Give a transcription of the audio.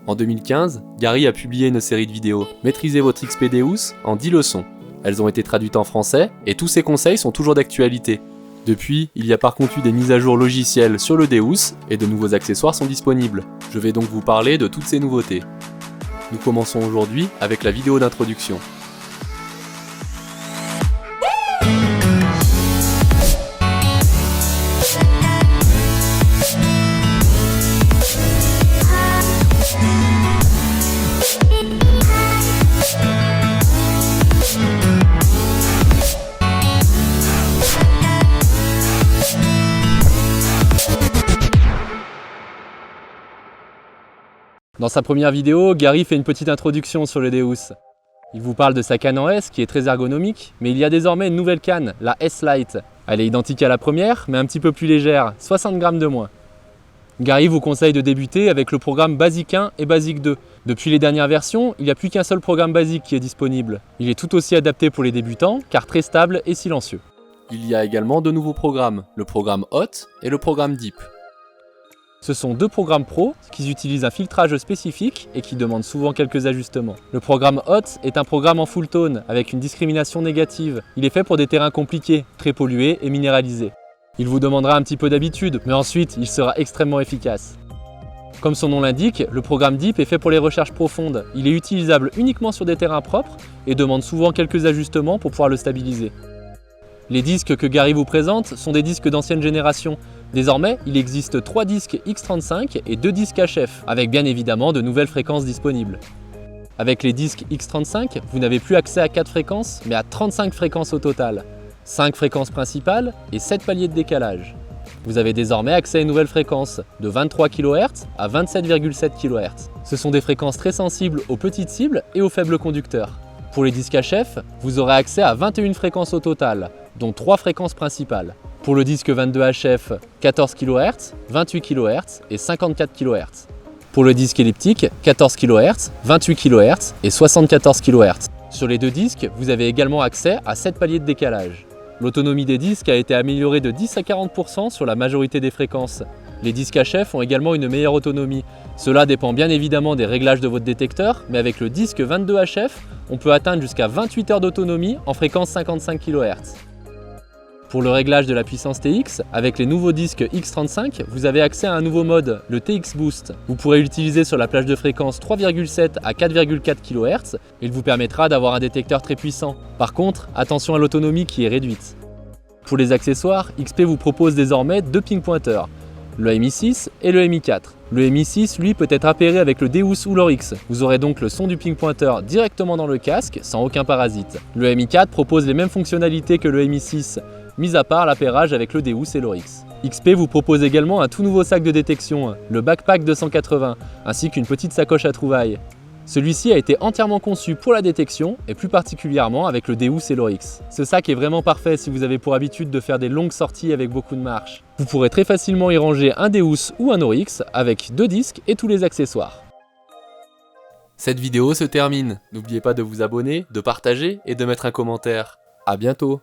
En 2015, Gary a publié une série de vidéos « Maîtrisez votre XP Deus en 10 leçons ». Elles ont été traduites en français et tous ces conseils sont toujours d'actualité. Depuis, il y a par contre eu des mises à jour logicielles sur le Deus et de nouveaux accessoires sont disponibles. Je vais donc vous parler de toutes ces nouveautés. Nous commençons aujourd'hui avec la vidéo d'introduction. Dans sa première vidéo, Gary fait une petite introduction sur le Deus. Il vous parle de sa canne en S qui est très ergonomique, mais il y a désormais une nouvelle canne, la S-Lite. Elle est identique à la première, mais un petit peu plus légère, 60 grammes de moins. Gary vous conseille de débuter avec le programme Basic 1 et Basic 2. Depuis les dernières versions, il n'y a plus qu'un seul programme Basic qui est disponible. Il est tout aussi adapté pour les débutants, car très stable et silencieux. Il y a également deux nouveaux programmes, le programme Hot et le programme Deep. Ce sont deux programmes pro qui utilisent un filtrage spécifique et qui demandent souvent quelques ajustements. Le programme Hot est un programme en full tone avec une discrimination négative. Il est fait pour des terrains compliqués, très pollués et minéralisés. Il vous demandera un petit peu d'habitude, mais ensuite il sera extrêmement efficace. Comme son nom l'indique, le programme Deep est fait pour les recherches profondes. Il est utilisable uniquement sur des terrains propres et demande souvent quelques ajustements pour pouvoir le stabiliser. Les disques que Gary vous présente sont des disques d'ancienne génération. Désormais, il existe 3 disques X35 et 2 disques HF, avec bien évidemment de nouvelles fréquences disponibles. Avec les disques X35, vous n'avez plus accès à 4 fréquences, mais à 35 fréquences au total. 5 fréquences principales et 7 paliers de décalage. Vous avez désormais accès à une nouvelle fréquence, de 23 kHz à 27,7 kHz. Ce sont des fréquences très sensibles aux petites cibles et aux faibles conducteurs. Pour les disques HF, vous aurez accès à 21 fréquences au total, dont 3 fréquences principales. Pour le disque 22HF, 14 kHz, 28 kHz et 54 kHz. Pour le disque elliptique, 14 kHz, 28 kHz et 74 kHz. Sur les deux disques, vous avez également accès à 7 paliers de décalage. L'autonomie des disques a été améliorée de 10 à 40% sur la majorité des fréquences. Les disques HF ont également une meilleure autonomie. Cela dépend bien évidemment des réglages de votre détecteur, mais avec le disque 22HF, on peut atteindre jusqu'à 28 heures d'autonomie en fréquence 55 kHz. Pour le réglage de la puissance TX, avec les nouveaux disques X35, vous avez accès à un nouveau mode, le TX Boost. Vous pourrez l'utiliser sur la plage de fréquence 3,7 à 4,4 kHz. Il vous permettra d'avoir un détecteur très puissant. Par contre, attention à l'autonomie qui est réduite. Pour les accessoires, XP vous propose désormais deux ping pointers, le MI6 et le MI4. Le MI6, lui, peut être appairé avec le Deus ou l'Oryx. Vous aurez donc le son du ping pointer directement dans le casque, sans aucun parasite. Le MI4 propose les mêmes fonctionnalités que le MI6, mis à part l'appairage avec le Deus et l'Oryx. XP vous propose également un tout nouveau sac de détection, le Backpack 280, ainsi qu'une petite sacoche à trouvailles. Celui-ci a été entièrement conçu pour la détection, et plus particulièrement avec le Deus et l'Oryx. Ce sac est vraiment parfait si vous avez pour habitude de faire des longues sorties avec beaucoup de marche. Vous pourrez très facilement y ranger un Deus ou un Oryx avec 2 disques et tous les accessoires. Cette vidéo se termine. N'oubliez pas de vous abonner, de partager et de mettre un commentaire. À bientôt!